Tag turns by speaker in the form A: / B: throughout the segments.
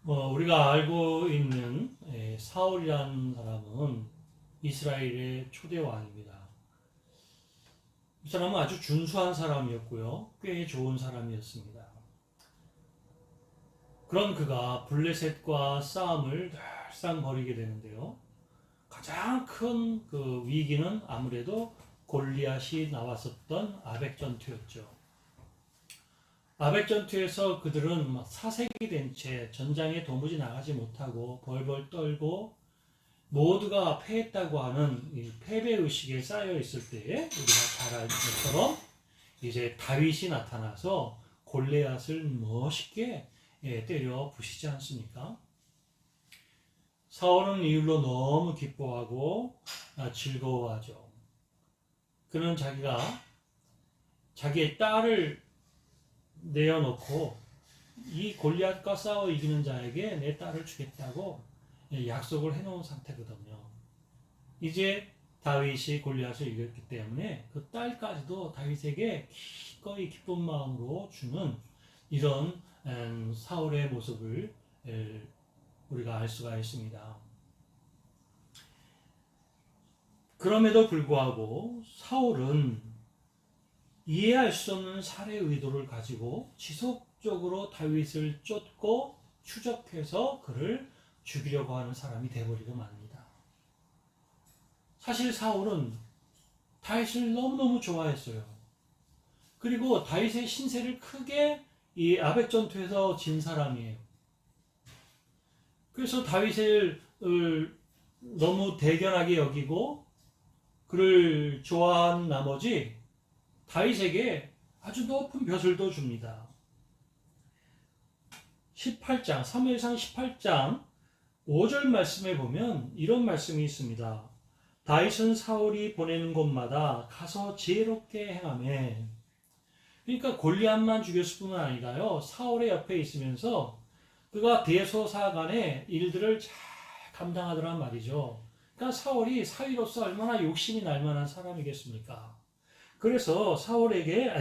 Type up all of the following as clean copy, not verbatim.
A: 우리가 알고 있는 사울이라는 사람은 이스라엘의 초대 왕입니다. 이 사람은 아주 준수한 사람이었고요. 꽤 좋은 사람이었습니다. 그런 그가 블레셋과 싸움을 늘상 벌이게 되는데요. 가장 큰 그 위기는 아무래도 골리앗이 나왔었던 아벡 전투였죠. 아벡 전투에서 그들은 막 사색이 된 채 전장에 도무지 나가지 못하고 벌벌 떨고 모두가 패했다고 하는 이 패배 의식에 쌓여 있을 때에 우리가 잘 알는 것처럼 이제 다윗이 나타나서 골리앗을 멋있게 때려 부시지 않습니까? 사울은 이 일로 너무 기뻐하고 즐거워하죠. 그는 자기의 딸을 내어놓고 이 골리앗과 싸워 이기는 자에게 내 딸을 주겠다고 약속을 해놓은 상태거든요. 이제 다윗이 골리앗을 이겼기 때문에 그 딸까지도 다윗에게 기꺼이 기쁜 마음으로 주는 이런 사울의 모습을 우리가 알 수가 있습니다. 그럼에도 불구하고 사울은 이해할 수 없는 살해 의도를 가지고 지속적으로 다윗을 쫓고 추적해서 그를 죽이려고 하는 사람이 되어버리고 맙니다. 사실 사울은 다윗을 너무너무 좋아했어요. 그리고 다윗의 신세를 크게 이 아벡 전투에서 진 사람이에요. 그래서 다윗을 너무 대견하게 여기고 그를 좋아한 나머지 다윗에게 아주 높은 벼슬도 줍니다. 18장, 사무엘상 18장 5절 말씀에 보면 이런 말씀이 있습니다. 다윗은 사울이 보내는 곳마다 가서 지혜롭게 행하매. 그러니까 골리앗만 죽였을 뿐만 아니라요, 사울의 옆에 있으면서 그가 대소사간의 일들을 잘 감당하더란 말이죠. 그러니까 사울이 사위로서 얼마나 욕심이 날 만한 사람이겠습니까? 그래서 다윗에게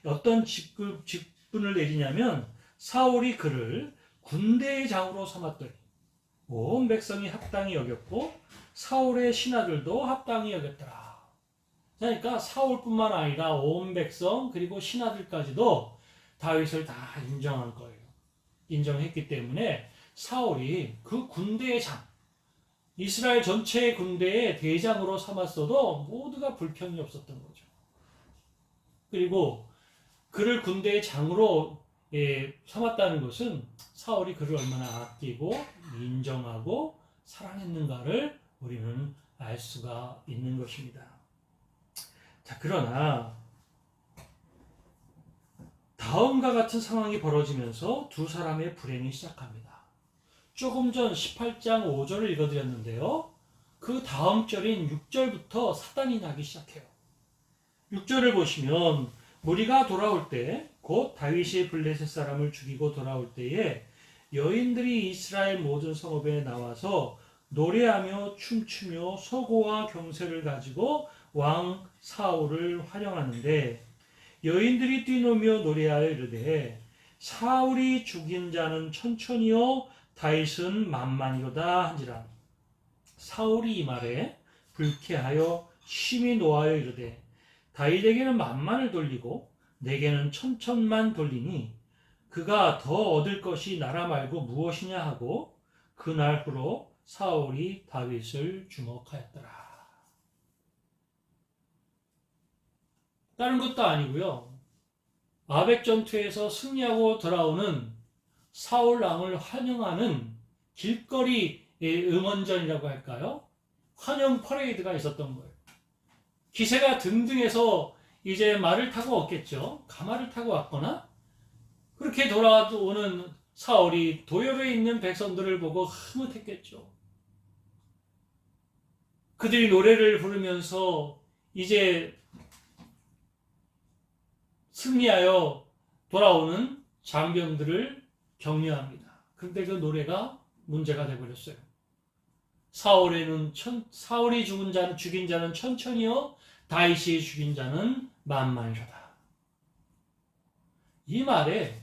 A: 어떤 직분을 내리냐면 사울이 그를 군대의 장으로 삼았더니 온 백성이 합당히 여겼고 사울의 신하들도 합당히 여겼더라. 그러니까 사울뿐만 아니라 온 백성 그리고 신하들까지도 다윗을 다 인정한 거예요. 인정했기 때문에 사울이 그 군대의 장, 이스라엘 전체의 군대의 대장으로 삼았어도 모두가 불평이 없었던 거죠. 그리고 그를 군대의 장으로 삼았다는 것은 사울이 그를 얼마나 아끼고 인정하고 사랑했는가를 우리는 알 수가 있는 것입니다. 자, 그러나 다음과 같은 상황이 벌어지면서 두 사람의 불행이 시작합니다. 조금 전 18장 5절을 읽어드렸는데요. 그 다음 절인 6절부터 사단이 나기 시작해요. 6절을 보시면 무리가 돌아올 때 곧 다윗이 블레셋 사람을 죽이고 돌아올 때에 여인들이 이스라엘 모든 성읍에 나와서 노래하며 춤추며 소고와 경쇠를 가지고 왕 사울을 환영하는데 여인들이 뛰노며 노래하여 이르되 사울이 죽인 자는 천천히요 다윗은 만만이로다 한지라. 사울이 이 말에 불쾌하여 심히 노하여 이르되 다윗에게는 만만을 돌리고 내게는 천천만 돌리니 그가 더 얻을 것이 나라 말고 무엇이냐 하고 그날 후로 사울이 다윗을 주목하였더라. 다른 것도 아니고요. 아벡 전투에서 승리하고 돌아오는 사울 왕을 환영하는 길거리 응원전이라고 할까요? 환영 퍼레이드가 있었던 거예요. 기세가 등등해서 이제 말을 타고 왔겠죠. 가마를 타고 왔거나 그렇게 돌아오는 사울이 도열에 있는 백성들을 보고 흐뭇했겠죠. 그들이 노래를 부르면서 이제 승리하여 돌아오는 장병들을 격려합니다. 그런데 그 노래가 문제가 되어버렸어요. 사울이 죽인 자는 천천히요 다윗이 죽인 자는 만만이로다. 이 말에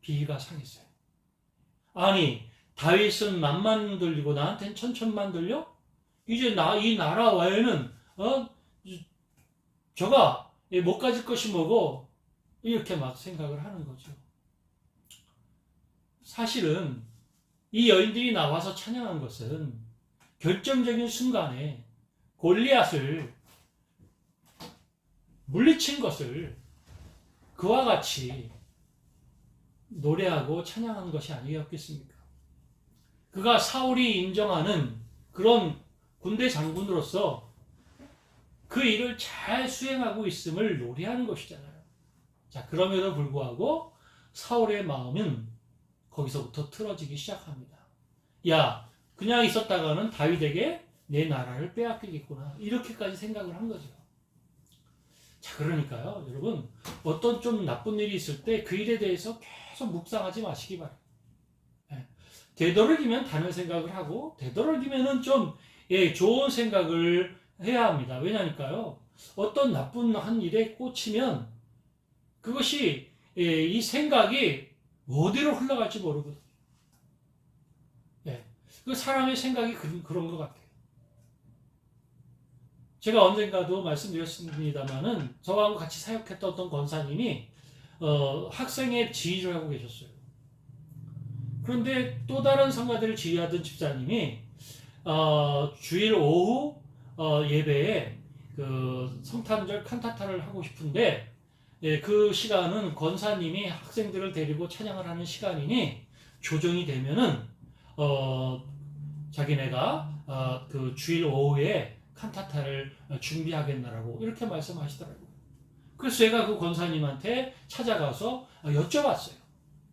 A: 비위가 상했어요. 아니 다윗은 만만 돌리고 나한텐 천천만 돌려? 이제 이 나라 외에는 저가 못 가질 것이 뭐고 이렇게 막 생각을 하는 거죠. 사실은 이 여인들이 나와서 찬양한 것은 결정적인 순간에 골리앗을 물리친 것을 그와 같이 노래하고 찬양한 것이 아니었겠습니까? 그가 사울이 인정하는 그런 군대 장군으로서 그 일을 잘 수행하고 있음을 노래하는 것이잖아요. 자, 그럼에도 불구하고 사울의 마음은 거기서부터 틀어지기 시작합니다. 야, 그냥 있었다가는 다윗에게 내 나라를 빼앗기겠구나. 이렇게까지 생각을 한 거죠. 자, 그러니까요, 여러분, 어떤 좀 나쁜 일이 있을 때 그 일에 대해서 계속 묵상하지 마시기 바랍니다. 되도록이면 다른 생각을 하고, 되도록이면은 좀, 좋은 생각을 해야 합니다. 왜냐니까요, 어떤 나쁜 한 일에 꽂히면 그것이, 이 생각이 어디로 흘러갈지 모르거든요. 그 사람의 생각이 그런 것 같아요. 제가 언젠가도 말씀드렸습니다만은 저하고 같이 사역했던 어떤 권사님이 학생의 지휘를 하고 계셨어요. 그런데 또 다른 성가대를 지휘하던 집사님이 주일 오후 예배에 그 성탄절 칸타타를 하고 싶은데 그 시간은 권사님이 학생들을 데리고 찬양을 하는 시간이니 조정이 되면은 자기네가 그 주일 오후에 칸타타를 준비하겠나라고 이렇게 말씀하시더라고요. 그래서 제가 그 권사님한테 찾아가서 여쭤봤어요.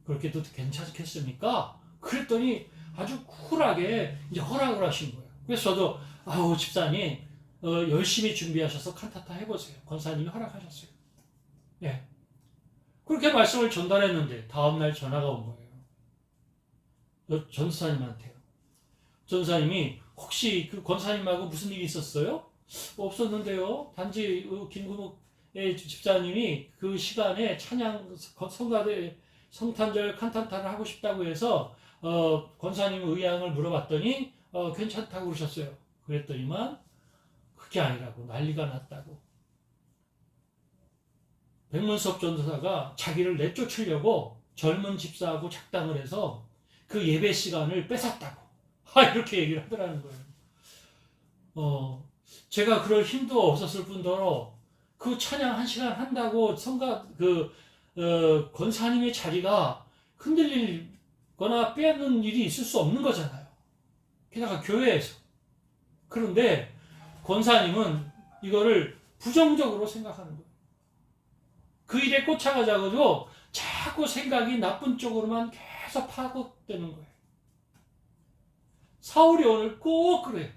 A: 그렇게도 괜찮겠습니까? 그랬더니 아주 쿨하게 이제 허락을 하신 거예요. 그래서 저도 아우 집사님 열심히 준비하셔서 칸타타 해보세요. 권사님이 허락하셨어요. 네. 그렇게 말씀을 전달했는데 다음날 전화가 온 거예요. 전사님한테요. 전사님이 혹시 그 권사님하고 무슨 일이 있었어요? 없었는데요. 단지 김구목의 집사님이 그 시간에 찬양 성가대 성탄절 칸타타를 하고 싶다고 해서 권사님 의향을 물어봤더니 괜찮다고 그러셨어요. 그랬더니만 그게 아니라고 난리가 났다고. 백문섭 전도사가 자기를 내쫓으려고 젊은 집사하고 작당을 해서 그 예배 시간을 뺏었다고. 이렇게 얘기를 하더라는 거예요. 제가 그럴 힘도 없었을 뿐더러 그 찬양 한 시간 한다고 권사님의 자리가 흔들리거나 빼앗는 일이 있을 수 없는 거잖아요. 게다가 교회에서. 그런데 권사님은 이거를 부정적으로 생각하는 거예요. 그 일에 꽂혀가지고 자꾸 생각이 나쁜 쪽으로만 계속 파고드는 거예요. 사울이 오늘 꼭 그래요.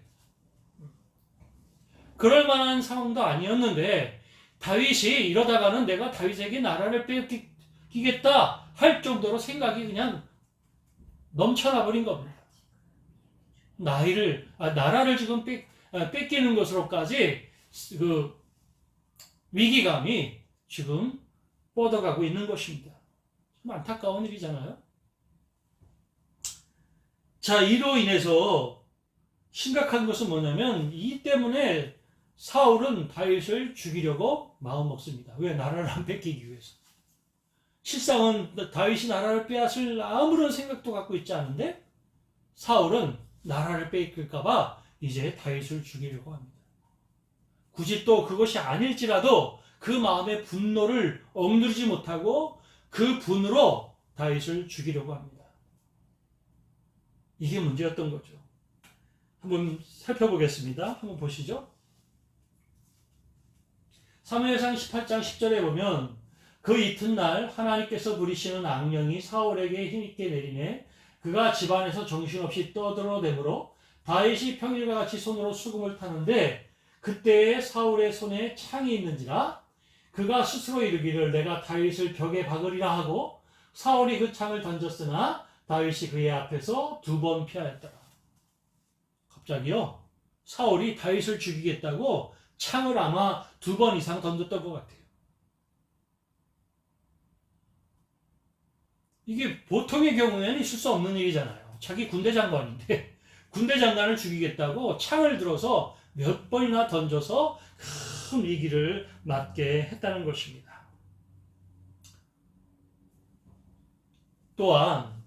A: 그럴 만한 상황도 아니었는데 다윗이 이러다가는 내가 다윗에게 나라를 뺏기겠다 할 정도로 생각이 그냥 넘쳐나 버린 겁니다. 나라를 지금 뺏기는 것으로까지 그 위기감이 지금 뻗어가고 있는 것입니다. 좀 안타까운 일이잖아요. 자, 이로 인해서 심각한 것은 뭐냐면 이 때문에 사울은 다윗을 죽이려고 마음먹습니다. 왜? 나라를 안 뺏기기 위해서. 실상은 다윗이 나라를 빼앗을 아무런 생각도 갖고 있지 않은데 사울은 나라를 뺏길까 봐 이제 다윗을 죽이려고 합니다. 굳이 또 그것이 아닐지라도 그 마음의 분노를 억누르지 못하고 그 분으로 다윗을 죽이려고 합니다. 이게 문제였던 거죠. 한번 살펴보겠습니다. 한번 보시죠. 사무엘상 18장 10절에 보면 그 이튿날 하나님께서 부리시는 악령이 사울에게 힘있게 내리매 그가 집안에서 정신없이 떠들어대므로 다윗이 평일과 같이 손으로 수금을 타는데 그때에 사울의 손에 창이 있는지라 그가 스스로 이르기를 내가 다윗을 벽에 박으리라 하고 사울이 그 창을 던졌으나 다윗이 그의 앞에서 2번 피하였더라. 갑자기요 사울이 다윗을 죽이겠다고 창을 아마 2번 이상 던졌던 것 같아요. 이게 보통의 경우에는 있을 수 없는 일이잖아요. 자기 군대 장관인데 군대 장관을 죽이겠다고 창을 들어서 몇 번이나 던져서 큰 위기를 맞게 했다는 것입니다. 또한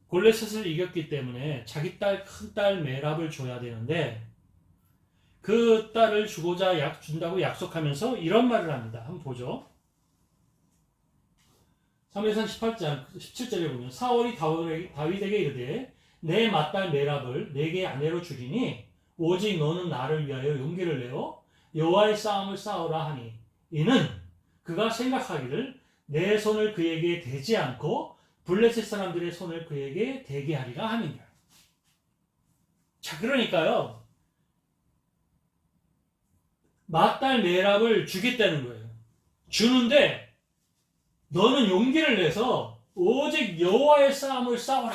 A: 골리앗을 이겼기 때문에 자기 딸, 큰딸 메랍을 줘야 되는데 그 딸을 준다고 약속하면서 이런 말을 합니다. 한번 보죠. 사무엘상 18장 17절에 보면 사울이 다윗에게 이르되 내 맏딸 메랍을 내게 아내로 주리니 오직 너는 나를 위하여 용기를 내어 여호와의 싸움을 싸우라 하니 이는 그가 생각하기를 내 손을 그에게 대지 않고 블레셋 사람들의 손을 그에게 대게 하리라 함이니라. 자, 그러니까요, 맏딸 메랍을 주겠다는 거예요. 주는데 너는 용기를 내서 오직 여호와의 싸움을 싸워라.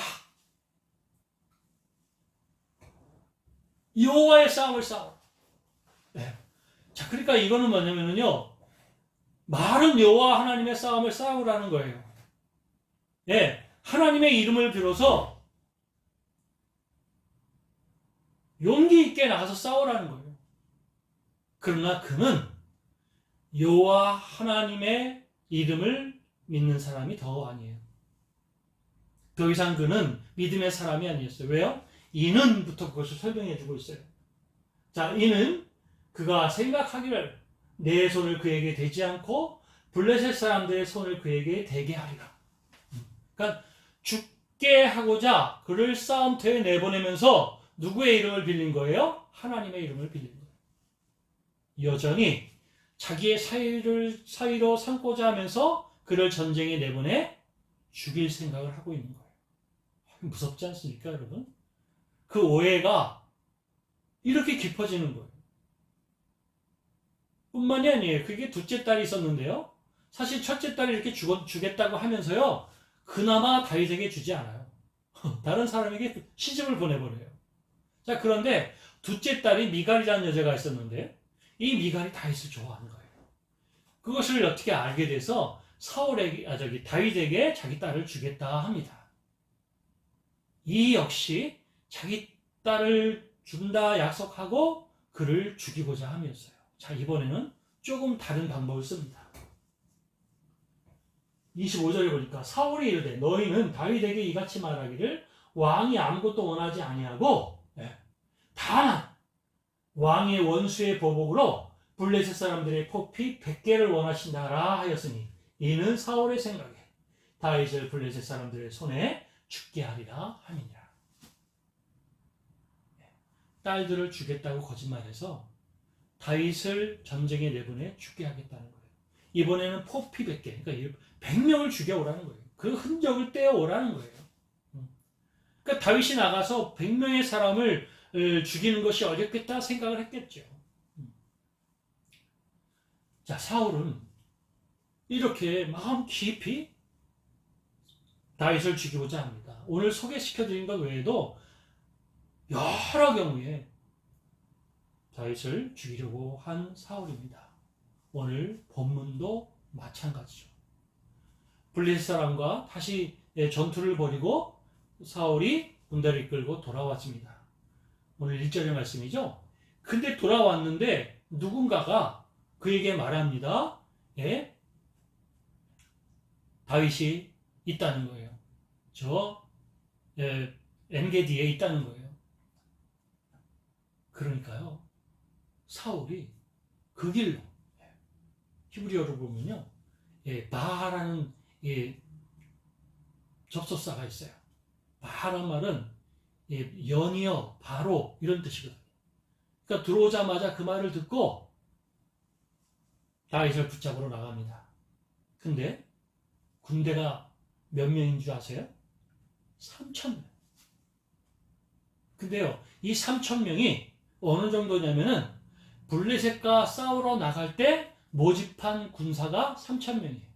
A: 여호와의 싸움을 싸워라. 네. 자, 그러니까 이거는 뭐냐면요, 말은 여호와 하나님의 싸움을 싸우라는 거예요. 예, 하나님의 이름을 빌어서 용기 있게 나가서 싸우라는 거예요. 그러나 그는 여호와 하나님의 이름을 믿는 사람이 더 아니에요. 더 이상 그는 믿음의 사람이 아니었어요. 왜요? 이는부터 그것을 설명해 주고 있어요. 자, 이는 그가 생각하기를 내 손을 그에게 대지 않고 블레셋 사람들의 손을 그에게 대게 하리라. 그러니까 죽게 하고자 그를 싸움터에 내보내면서 누구의 이름을 빌린 거예요? 하나님의 이름을 빌린 거예요. 여전히 자기의 사위로 삼고자 하면서 그를 전쟁에 내보내 죽일 생각을 하고 있는 거예요. 무섭지 않습니까, 여러분? 그 오해가 이렇게 깊어지는 거예요. 뿐만이 아니에요. 그게 둘째 딸이 있었는데요. 사실 첫째 딸이 이렇게 주겠다고 하면서요, 그나마 다윗에게 주지 않아요. 다른 사람에게 시집을 보내버려요. 자, 그런데 둘째 딸이 미갈이라는 여자가 있었는데 이 미갈이 다윗을 좋아하는 거예요. 그것을 어떻게 알게 돼서 다윗에게 자기 딸을 주겠다 합니다. 이 역시 자기 딸을 준다 약속하고 그를 죽이고자 함이었어요. 자, 이번에는 조금 다른 방법을 씁니다. 25절에 보니까 사울이 이르되 너희는 다윗에게 이같이 말하기를 왕이 아무것도 원하지 아니하고 다만 왕의 원수의 보복으로 블레셋 사람들의 포피 100개를 원하신다라 하였으니 이는 사울의 생각에 다윗을 블레셋 사람들의 손에 죽게 하리라 함이니라. 딸들을 주겠다고 거짓말해서 다윗을 전쟁에 내보내 죽게 하겠다는 거예요. 이번에는 포피 100개, 그러니까 100명을 죽여오라는 거예요. 그 흔적을 떼어오라는 거예요. 그러니까 다윗이 나가서 100명의 사람을 죽이는 것이 어렵겠다 생각을 했겠죠. 자, 사울은 이렇게 마음 깊이 다윗을 죽이고자 합니다. 오늘 소개시켜드린 것 외에도 여러 경우에 다윗을 죽이려고 한 사울입니다. 오늘 본문도 마찬가지죠. 블레셋 사람과 다시 전투를 벌이고 사울이 군대를 이끌고 돌아왔습니다. 오늘 1절의 말씀이죠. 근데 돌아왔는데 누군가가 그에게 말합니다. 예? 다윗이 있다는 거예요. 엔게디에 있다는 거예요. 그러니까요, 사울이 그 길로, 히브리어로 보면요, 바하라는 접속사가 있어요. 바하란 말은 연이어, 바로 이런 뜻이거든요. 그러니까 들어오자마자 그 말을 듣고 다윗을 붙잡으러 나갑니다. 근데 군대가 몇 명인 줄 아세요? 3,000명. 근데요, 이 3,000명이 어느 정도냐면은 블레셋과 싸우러 나갈 때 모집한 군사가 3,000명이에요.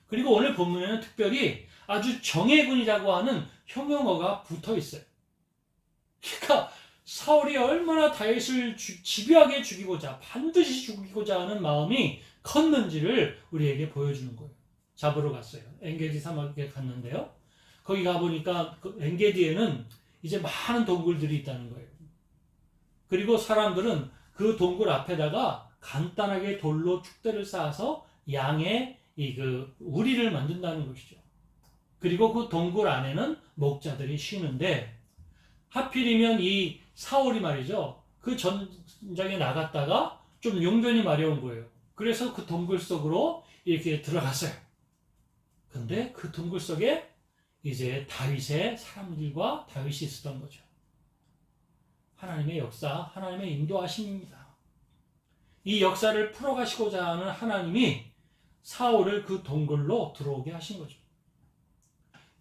A: 그리고 오늘 본문에는 특별히 아주 정예군이라고 하는 형용어가 붙어 있어요. 그러니까 사울이 얼마나 다윗을 집요하게 죽이고자, 반드시 죽이고자 하는 마음이 컸는지를 우리에게 보여주는 거예요. 잡으러 갔어요. 엔게디 사막에 갔는데요. 거기 가보니까 그 엔게디에는 이제 많은 동굴들이 있다는 거예요. 그리고 사람들은 그 동굴 앞에다가 간단하게 돌로 축대를 쌓아서 양의 우리를 만든다는 것이죠. 그리고 그 동굴 안에는 목자들이 쉬는데, 하필이면 이 사울이 말이죠. 그 전장에 나갔다가 좀 용변이 마려운 거예요. 그래서 그 동굴 속으로 이렇게 들어갔어요. 근데 그 동굴 속에 이제 다윗의 사람들과 다윗이 있었던 거죠. 하나님의 역사, 하나님의 인도하심입니다. 이 역사를 풀어가시고자 하는 하나님이 사울을 그 동굴로 들어오게 하신 거죠.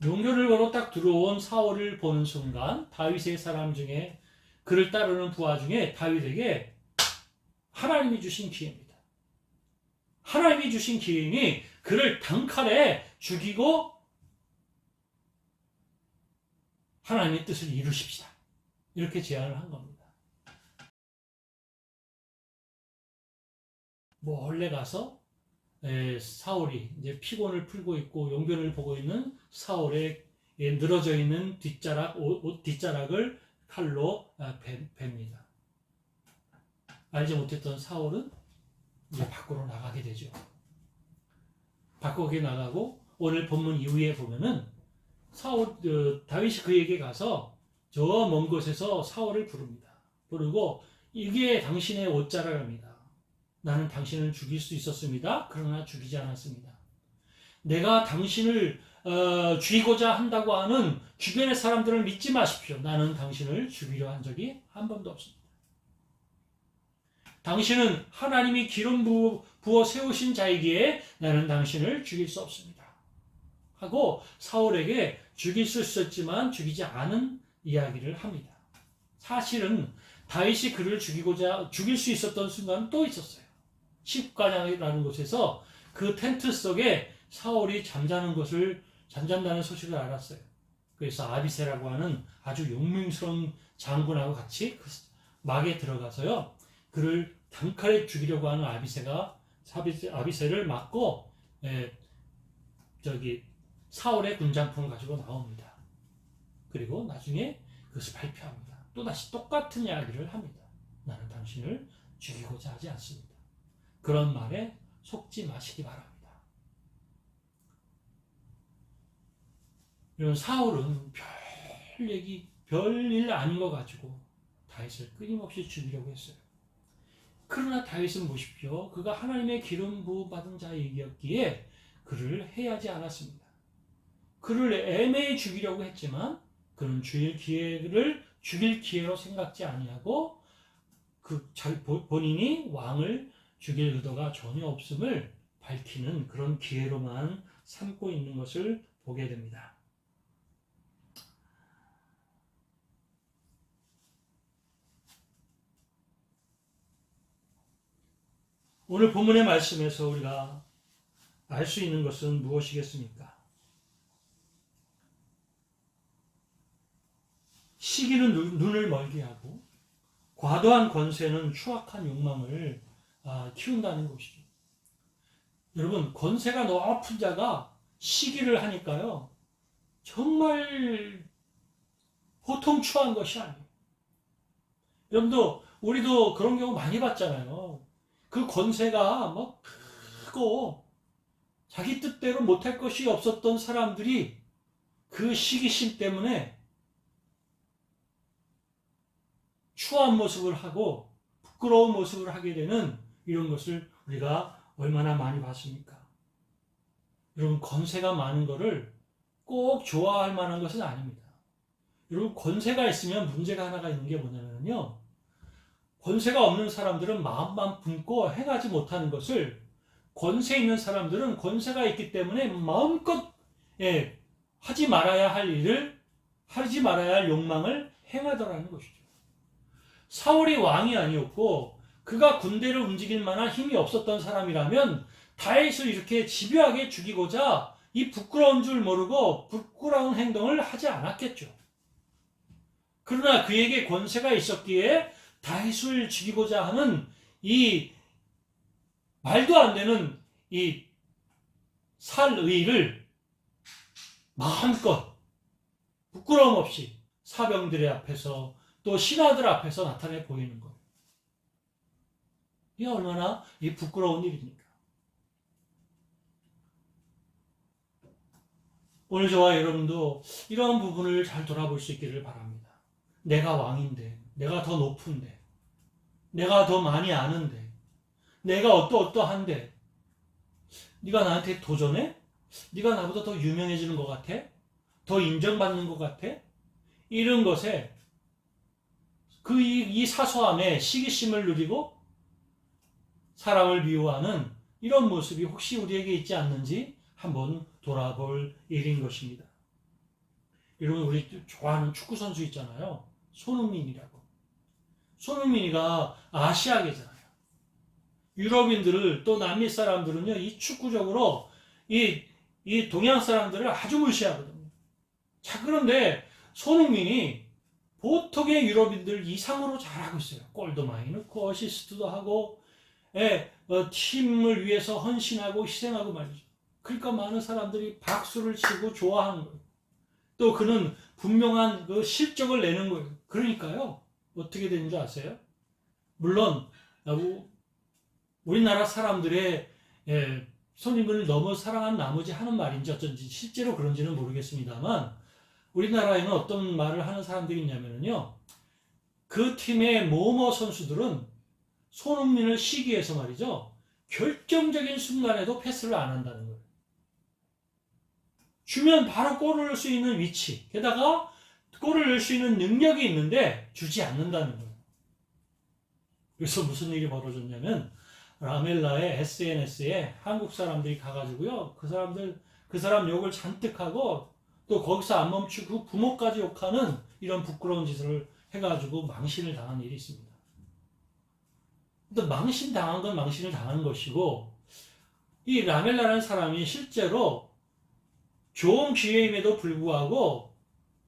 A: 용변을 걸어 딱 들어온 사울을 보는 순간 다윗의 사람 중에, 그를 따르는 부하 중에 다윗에게 하나님이 주신 기회입니다. 하나님이 주신 기회니 그를 단칼에 죽이고 하나님의 뜻을 이루십시다. 이렇게 제안을 한 겁니다. 몰래 가서 사울이 이제 피곤을 풀고 있고 용변을 보고 있는 사울의 늘어져 있는 옷 뒷자락을 칼로 뱁니다. 알지 못했던 사울은 이제 밖으로 나가게 되죠. 밖으로 나가고 오늘 본문 이후에 보면은 다윗이 그에게 가서 저 먼 곳에서 사울을 부릅니다. 부르고 이게 당신의 옷자락입니다. 나는 당신을 죽일 수 있었습니다. 그러나 죽이지 않았습니다. 내가 당신을 죽이고자 한다고 하는 주변의 사람들을 믿지 마십시오. 나는 당신을 죽이려 한 적이 한 번도 없습니다. 당신은 하나님이 기름 부어 세우신 자이기에 나는 당신을 죽일 수 없습니다. 하고 사울에게 죽일 수 있었지만 죽이지 않은 이야기를 합니다. 사실은 다윗이 그를 죽일 수 있었던 순간은 또 있었어요. 십가장이라는 곳에서 그 텐트 속에 사울이 잠잔다는 소식을 알았어요. 그래서 아비새라고 하는 아주 용맹스러운 장군하고 같이 그 막에 들어가서요, 그를 단칼에 죽이려고 하는 아비새를 막고 사울의 군장품을 가지고 나옵니다. 그리고 나중에 그것을 발표합니다. 또다시 똑같은 이야기를 합니다. 나는 당신을 죽이고자 하지 않습니다. 그런 말에 속지 마시기 바랍니다. 이런 사울은 별일 아닌 거 가지고 다윗을 끊임없이 죽이려고 했어요. 그러나 다윗은 보십시오. 그가 하나님의 기름 부음 받은 자이었기에 그를 해하지 않았습니다. 그를 애매히 죽이려고 했지만 그는 죽일 기회로 생각지 아니하고 본인이 왕을 죽일 의도가 전혀 없음을 밝히는 그런 기회로만 삼고 있는 것을 보게 됩니다. 오늘 본문의 말씀에서 우리가 알 수 있는 것은 무엇이겠습니까? 시기는 눈을 멀게 하고 과도한 권세는 추악한 욕망을 키운다는 것이죠. 여러분, 권세가 높은 자가 시기를 하니까요, 정말 보통 추한 것이 아니에요. 여러분도 우리도 그런 경우 많이 봤잖아요. 그 권세가 막 크고 자기 뜻대로 못할 것이 없었던 사람들이 그 시기심 때문에 추한 모습을 하고 부끄러운 모습을 하게 되는 이런 것을 우리가 얼마나 많이 봤습니까? 여러분, 권세가 많은 것을 꼭 좋아할 만한 것은 아닙니다. 여러분, 권세가 있으면 문제가 하나가 있는 게 뭐냐면요, 권세가 없는 사람들은 마음만 품고 행하지 못하는 것을, 권세 있는 사람들은 권세가 있기 때문에 마음껏 하지 말아야 할 일을, 하지 말아야 할 욕망을 행하더라는 것이죠. 사울이 왕이 아니었고 그가 군대를 움직일 만한 힘이 없었던 사람이라면 다윗을 이렇게 집요하게 죽이고자 이 부끄러운 줄 모르고 부끄러운 행동을 하지 않았겠죠. 그러나 그에게 권세가 있었기에 다윗을 죽이고자 하는 이 말도 안 되는 이 살 의의를 마음껏 부끄러움 없이 사병들의 앞에서 또 신하들 앞에서 나타내 보이는 거예요. 이게 얼마나 부끄러운 일입니까? 오늘 저와 여러분도 이런 부분을 잘 돌아볼 수 있기를 바랍니다. 내가 왕인데, 내가 더 높은데, 내가 더 많이 아는데, 내가 어떠한데, 네가 나한테 도전해? 네가 나보다 더 유명해지는 것 같아? 더 인정받는 것 같아? 이런 것에 이 사소함에 시기심을 누리고 사람을 미워하는 이런 모습이 혹시 우리에게 있지 않는지 한번 돌아볼 일인 것입니다. 여러분, 우리 좋아하는 축구선수 있잖아요. 손흥민이라고. 손흥민이가 아시아계잖아요. 유럽인들을 또 남미 사람들은요, 이 축구적으로 이 동양 사람들을 아주 무시하거든요. 자, 그런데 손흥민이 보통의 유럽인들 이상으로 잘하고 있어요. 골도 많이 넣고 어시스트도 하고, 팀을 위해서 헌신하고 희생하고 말이죠. 그러니까 많은 사람들이 박수를 치고 좋아하는 거예요. 또 그는 분명한 그 실적을 내는 거예요. 그러니까요, 어떻게 되는 줄 아세요? 물론 우리나라 사람들의 손님을 너무 사랑한 나머지 하는 말인지 어쩐지 실제로 그런지는 모르겠습니다만, 우리나라에는 어떤 말을 하는 사람들이 있냐면요, 그 팀의 모모 선수들은 손흥민을 시기해서 말이죠, 결정적인 순간에도 패스를 안 한다는 거예요. 주면 바로 골을 넣을 수 있는 위치, 게다가 골을 넣을 수 있는 능력이 있는데 주지 않는다는 거예요. 그래서 무슨 일이 벌어졌냐면, 라멜라의 SNS에 한국 사람들이 가가지고요, 그 사람 욕을 잔뜩 하고, 또 거기서 안 멈추고 부모까지 욕하는 이런 부끄러운 짓을 해가지고 망신을 당한 일이 있습니다. 근데 망신 당한 건 망신을 당한 것이고, 이 라멜라라는 사람이 실제로 좋은 기회임에도 불구하고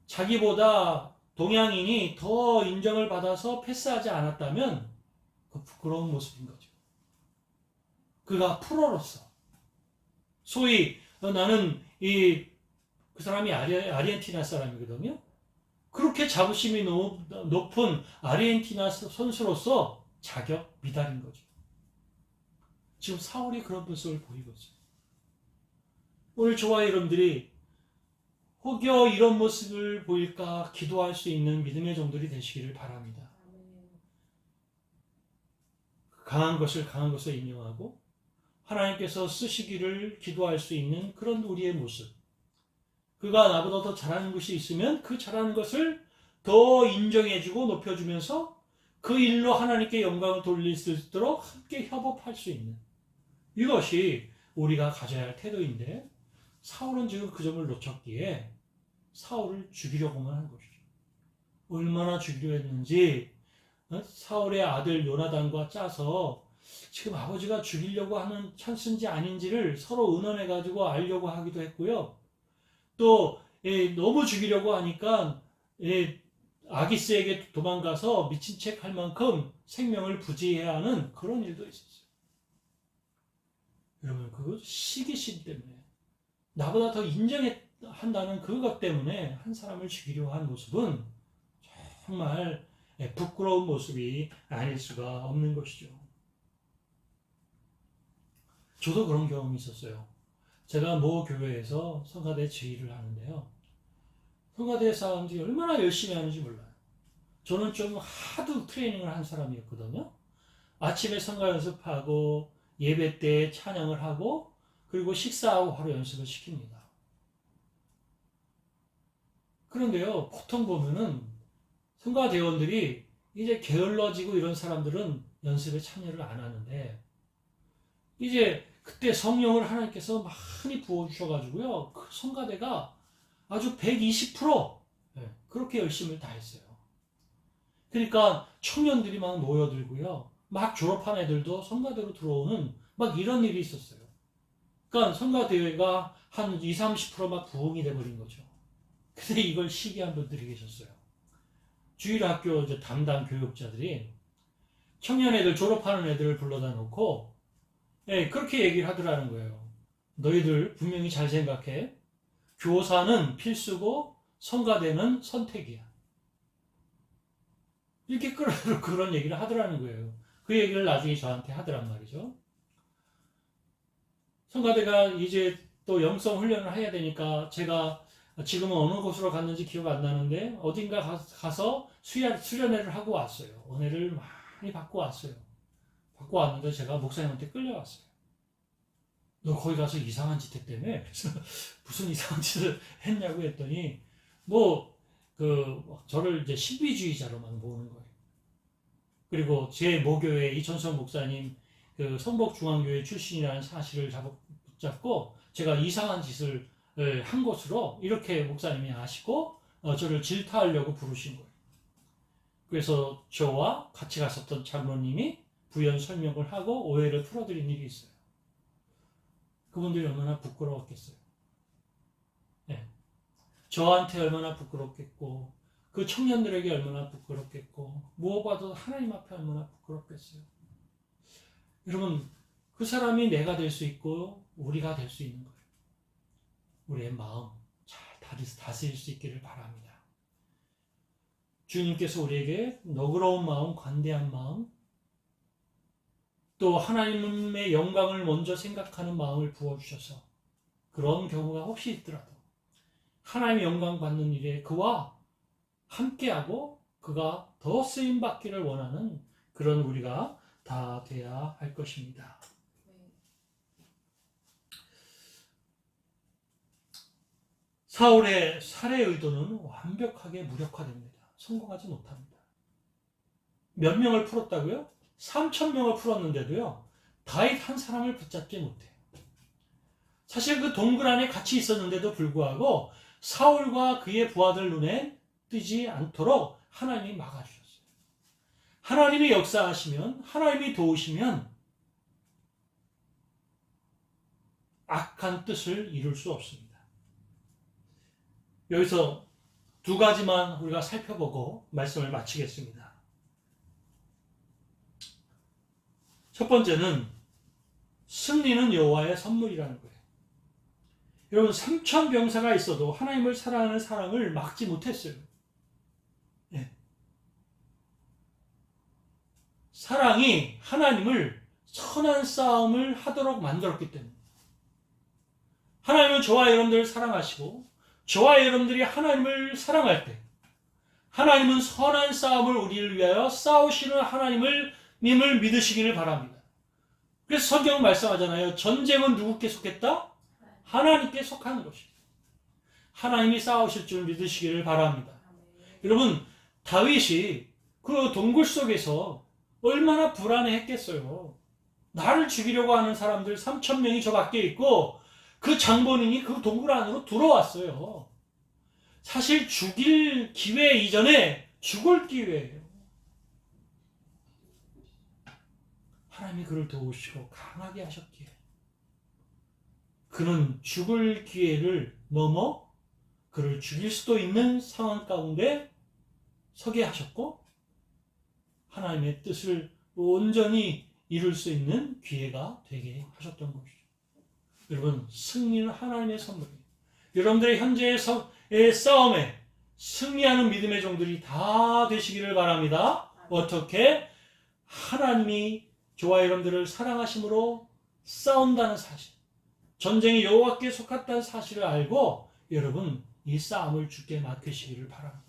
A: 자기보다 동양인이 더 인정을 받아서 패스하지 않았다면 그 부끄러운 모습인 거죠. 그가 프로로서 소위 나는 그 사람이 아르헨티나 사람이거든요. 그렇게 자부심이 높은 아르헨티나 선수로서 자격 미달인 거죠. 지금 사울이 그런 모습을 보이고 있어요. 오늘 저와 여러분들이 혹여 이런 모습을 보일까 기도할 수 있는 믿음의 종들이 되시기를 바랍니다. 강한 것을 인용하고 하나님께서 쓰시기를 기도할 수 있는 그런 우리의 모습. 그가 나보다 더 잘하는 것이 있으면 그 잘하는 것을 더 인정해주고 높여주면서 그 일로 하나님께 영광을 돌릴 수 있도록 함께 협업할 수 있는, 이것이 우리가 가져야 할 태도인데, 사울은 지금 그 점을 놓쳤기에 사울을 죽이려고만 한 것이죠. 얼마나 죽이려 했는지 사울의 아들 요나단과 짜서 지금 아버지가 죽이려고 하는 찬스인지 아닌지를 서로 의논해가지고 알려고 하기도 했고요. 또 너무 죽이려고 하니까 아기스에게 도망가서 미친 척 할 만큼 생명을 부지해야 하는 그런 일도 있었어요. 여러분, 그 시기심 때문에, 나보다 더 인정한다는 그것 때문에 한 사람을 죽이려고 한 모습은 정말 부끄러운 모습이 아닐 수가 없는 것이죠. 저도 그런 경험이 있었어요. 제가 모 교회에서 성가대 지휘를 하는데요, 성가대 사람들이 얼마나 열심히 하는지 몰라요. 저는 좀 하드 트레이닝을 한 사람이었거든요. 아침에 성가 연습하고 예배 때 찬양을 하고 그리고 식사하고 바로 연습을 시킵니다. 그런데요, 보통 보면은 성가대원들이 이제 게을러지고 이런 사람들은 연습에 참여를 안 하는데, 이제 그때 성령을 하나님께서 많이 부어주셔가지고요, 그 성가대가 아주 120% 그렇게 열심을 다했어요. 그러니까 청년들이 막 모여들고요, 막 졸업한 애들도 성가대로 들어오는 막 이런 일이 있었어요. 그러니까 성가대회가 한 20-30% 막 부흥이 돼버린 거죠. 근데 이걸 시기한 분들이 계셨어요. 주일학교 담당 교육자들이 청년 애들, 졸업하는 애들을 불러다 놓고 그렇게 얘기를 하더라는 거예요. 너희들 분명히 잘 생각해. 교사는 필수고 성가대는 선택이야. 이렇게 그런 얘기를 하더라는 거예요. 그 얘기를 나중에 저한테 하더란 말이죠. 성가대가 이제 또 영성 훈련을 해야 되니까 제가 지금은 어느 곳으로 갔는지 기억 안 나는데 어딘가 가서 수련회를 하고 왔어요. 은혜를 많이 받고 왔어요. 받고 왔는데 제가 목사님한테 끌려왔어요. 너 거기 가서 이상한 짓 했다며? 그래서 무슨 이상한 짓을 했냐고 했더니 저를 이제 신비주의자로만 보는 거예요. 그리고 제 모교회 이천성 목사님 그 성복중앙교회 출신이라는 사실을 붙잡고 제가 이상한 짓을 한 것으로 이렇게 목사님이 아시고 저를 질타하려고 부르신 거예요. 그래서 저와 같이 갔었던 장로님이 부연 설명을 하고 오해를 풀어드린 일이 있어요. 그분들이 얼마나 부끄러웠겠어요. 네. 저한테 얼마나 부끄럽겠고 그 청년들에게 얼마나 부끄럽겠고 무엇보다도 하나님 앞에 얼마나 부끄럽겠어요. 여러분, 그 사람이 내가 될 수 있고 우리가 될 수 있는 거예요. 우리의 마음 잘 다스릴 수 있기를 바랍니다. 주님께서 우리에게 너그러운 마음, 관대한 마음, 또 하나님의 영광을 먼저 생각하는 마음을 부어주셔서 그런 경우가 혹시 있더라도 하나님의 영광 받는 일에 그와 함께하고 그가 더 쓰임받기를 원하는 그런 우리가 다 돼야 할 것입니다. 사울의 살해 의도는 완벽하게 무력화됩니다. 성공하지 못합니다. 몇 명을 풀었다고요? 3,000명을 풀었는데도요, 다윗 한 사람을 붙잡지 못해요. 사실 그 동굴 안에 같이 있었는데도 불구하고 사울과 그의 부하들 눈에 띄지 않도록 하나님이 막아주셨어요. 하나님이 역사하시면, 하나님이 도우시면 악한 뜻을 이룰 수 없습니다. 여기서 두 가지만 우리가 살펴보고 말씀을 마치겠습니다. 첫 번째는 승리는 여호와의 선물이라는 거예요. 여러분, 3,000병사가 있어도 하나님을 사랑하는 사람을 막지 못했어요. 네. 사랑이 하나님을 선한 싸움을 하도록 만들었기 때문에 하나님은 저와 여러분들을 사랑하시고 저와 여러분들이 하나님을 사랑할 때 하나님은 선한 싸움을 우리를 위하여 싸우시는 하나님을 믿으시기를 바랍니다. 그래서 성경은 말씀하잖아요. 전쟁은 누구께 속했다? 하나님께 속하는 것입니다. 하나님이 싸우실 줄 믿으시기를 바랍니다. 여러분, 다윗이 그 동굴 속에서 얼마나 불안해했겠어요. 나를 죽이려고 하는 사람들 3,000명이 저 밖에 있고 그 장본인이 그 동굴 안으로 들어왔어요. 사실 죽일 기회 이전에 죽을 기회예요. 하나님이 그를 도우시고 강하게 하셨기에 그는 죽을 기회를 넘어 그를 죽일 수도 있는 상황 가운데 서게 하셨고 하나님의 뜻을 온전히 이룰 수 있는 기회가 되게 하셨던 것이죠. 여러분, 승리는 하나님의 선물이에요. 여러분들의 현재의 싸움에 승리하는 믿음의 종들이 다 되시기를 바랍니다. 어떻게? 하나님이 저와 여러분들을 사랑하심으로 싸운다는 사실, 전쟁이 여호와께 속했다는 사실을 알고 여러분 이 싸움을 주께 맡기시기를 바랍니다.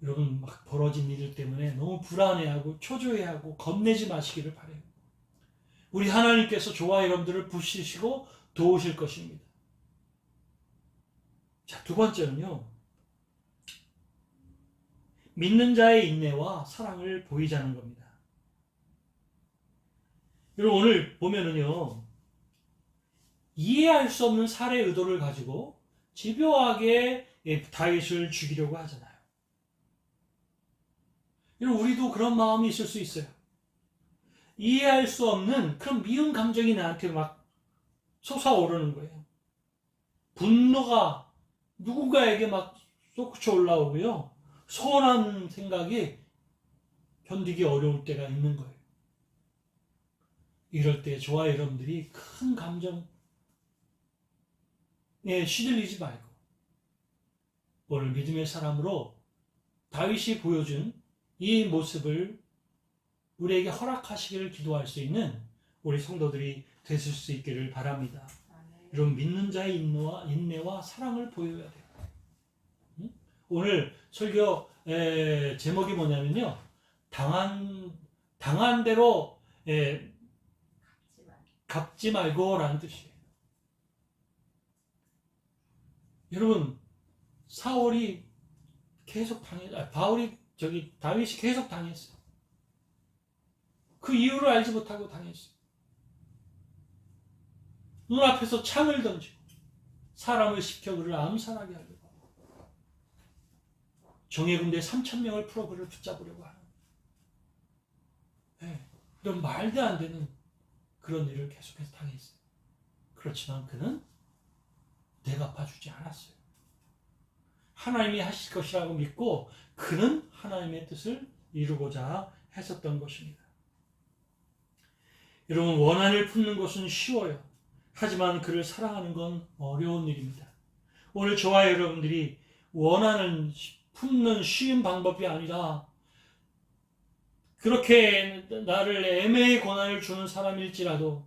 A: 여러분, 막 벌어진 일들 때문에 너무 불안해하고 초조해하고 겁내지 마시기를 바라요. 우리 하나님께서 저와 여러분들을 부시시고 도우실 것입니다. 자, 두 번째는요, 믿는 자의 인내와 사랑을 보이자는 겁니다. 여러분, 오늘 보면은요, 이해할 수 없는 살해 의도를 가지고 집요하게 다윗을 죽이려고 하잖아요. 여러분, 우리도 그런 마음이 있을 수 있어요. 이해할 수 없는 그런 미운 감정이 나한테 막 솟아오르는 거예요. 분노가 누군가에게 막 솟구쳐 올라오고요. 서운한 생각이 견디기 어려울 때가 있는 거예요. 이럴 때 저와 여러분들이 큰 감정, 시들리지 말고 오늘 믿음의 사람으로 다윗이 보여준 이 모습을 우리에게 허락하시기를 기도할 수 있는 우리 성도들이 되실 수 있기를 바랍니다. 이런 믿는 자의 인내와 사랑을 보여야 돼요. 오늘 설교 제목이 뭐냐면요. 당한 대로 갚지 말고 라는 뜻이에요. 여러분, 다윗이 계속 당했어요. 그 이유를 알지 못하고 당했어요. 눈앞에서 창을 던지고 사람을 시켜 그를 암살하게 하려고 하고 정예 군대 3,000명을 풀어 그를 붙잡으려고 하는 이런 말도 안 되는 그런 일을 계속해서 당했어요. 그렇지만 그는 대갚아주지 않았어요. 하나님이 하실 것이라고 믿고 그는 하나님의 뜻을 이루고자 했었던 것입니다. 여러분, 원한을 품는 것은 쉬워요. 하지만 그를 사랑하는 건 어려운 일입니다. 오늘 저와 여러분들이 원한을 품는 쉬운 방법이 아니라 그렇게 나를 애매의 고난을 주는 사람일지라도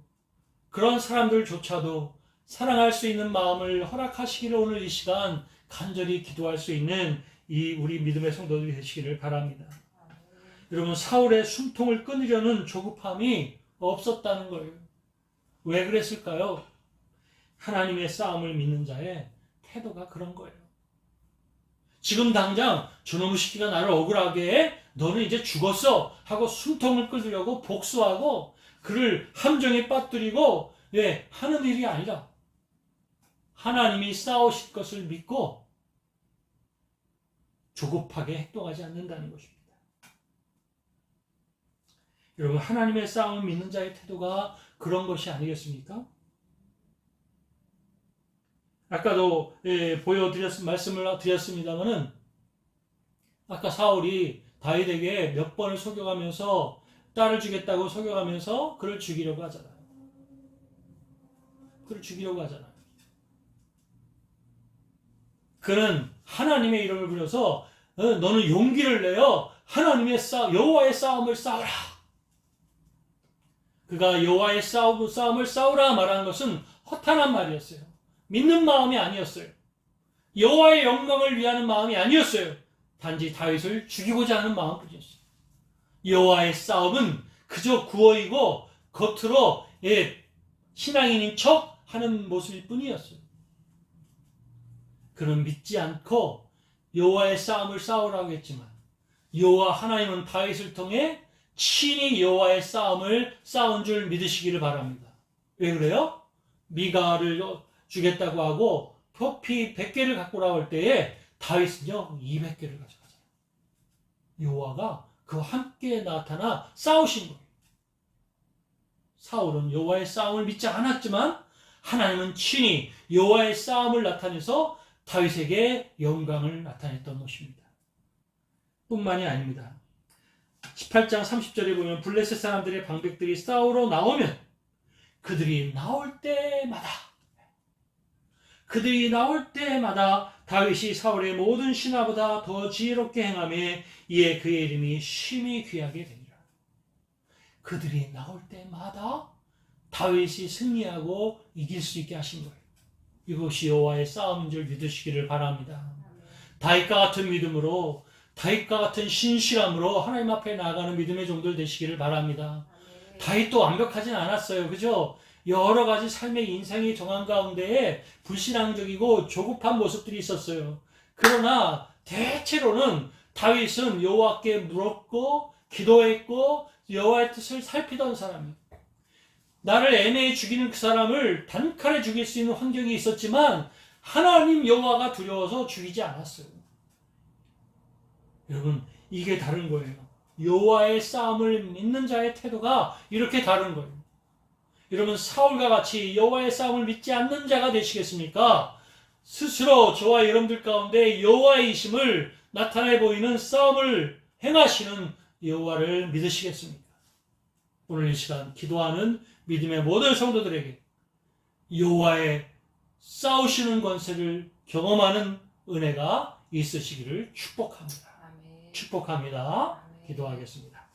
A: 그런 사람들조차도 사랑할 수 있는 마음을 허락하시기를 오늘 이 시간 간절히 기도할 수 있는 이 우리 믿음의 성도들이 되시기를 바랍니다. 여러분, 사울의 숨통을 끊으려는 조급함이 없었다는 거예요. 왜 그랬을까요? 하나님의 싸움을 믿는 자의 태도가 그런 거예요. 지금 당장 저놈의 새끼가 나를 억울하게 해? 너는 이제 죽었어 하고 숨통을 끊으려고 복수하고 그를 함정에 빠뜨리고 하는 일이 아니라 하나님이 싸우실 것을 믿고 조급하게 행동하지 않는다는 것입니다. 여러분, 하나님의 싸움을 믿는 자의 태도가 그런 것이 아니겠습니까? 아까도 말씀을 드렸습니다마는 아까 사울이 다윗에게 몇 번을 속여가면서 딸을 주겠다고 속여가면서 그를 죽이려고 하잖아요. 그는 하나님의 이름을 부려서 너는 용기를 내어 여호와의 싸움을 싸우라. 그가 여호와의 싸움을 싸우라 말한 것은 허탄한 말이었어요. 믿는 마음이 아니었어요. 여호와의 영광을 위하는 마음이 아니었어요. 단지 다윗을 죽이고자 하는 마음뿐이었어요. 여호와의 싸움은 그저 구호이고 겉으로 신앙인인 척 하는 모습일 뿐이었어요. 그는 믿지 않고 여호와의 싸움을 싸우라고 했지만 여호와 하나님은 다윗을 통해 친히 여호와의 싸움을 싸운 줄 믿으시기를 바랍니다. 왜 그래요? 미가를 주겠다고 하고 표피 100개를 갖고 나올 때에 다윗은요 200개를 가져가잖아요. 여호와가 그와 함께 나타나 싸우신 거예요. 사울은 여호와의 싸움을 믿지 않았지만 하나님은 친히 여호와의 싸움을 나타내서 다윗에게 영광을 나타냈던 것입니다. 뿐만이 아닙니다. 18장 30절에 보면 블레셋 사람들의 방백들이 싸우러 나오면 그들이 나올 때마다 다윗이 사울의 모든 신하보다 더 지혜롭게 행하며 이에 그의 이름이 심히 귀하게 되니라. 그들이 나올 때마다 다윗이 승리하고 이길 수 있게 하신 거예요. 이것이 여호와의 싸움인 줄 믿으시기를 바랍니다. 다윗과 같은 믿음으로 다윗과 같은 신실함으로 하나님 앞에 나아가는 믿음의 종들 되시기를 바랍니다. 다윗도 완벽하진 않았어요. 그죠? 여러 가지 삶의 인생의 정황 가운데에 불신앙적이고 조급한 모습들이 있었어요. 그러나 대체로는 다윗은 여호와께 물었고 기도했고 여호와의 뜻을 살피던 사람이에요. 나를 애매히 죽이는 그 사람을 단칼에 죽일 수 있는 환경이 있었지만 하나님 여호와가 두려워서 죽이지 않았어요. 여러분, 이게 다른 거예요. 여호와의 싸움을 믿는 자의 태도가 이렇게 다른 거예요. 여러분, 사울과 같이 여호와의 싸움을 믿지 않는 자가 되시겠습니까? 스스로 저와 여러분들 가운데 여호와의 이심을 나타내 보이는 싸움을 행하시는 여호와를 믿으시겠습니까? 오늘 이 시간 기도하는 믿음의 모든 성도들에게 여호와의 싸우시는 권세를 경험하는 은혜가 있으시기를 축복합니다.
B: 아멘.
A: 축복합니다.
B: 아멘.
A: 기도하겠습니다.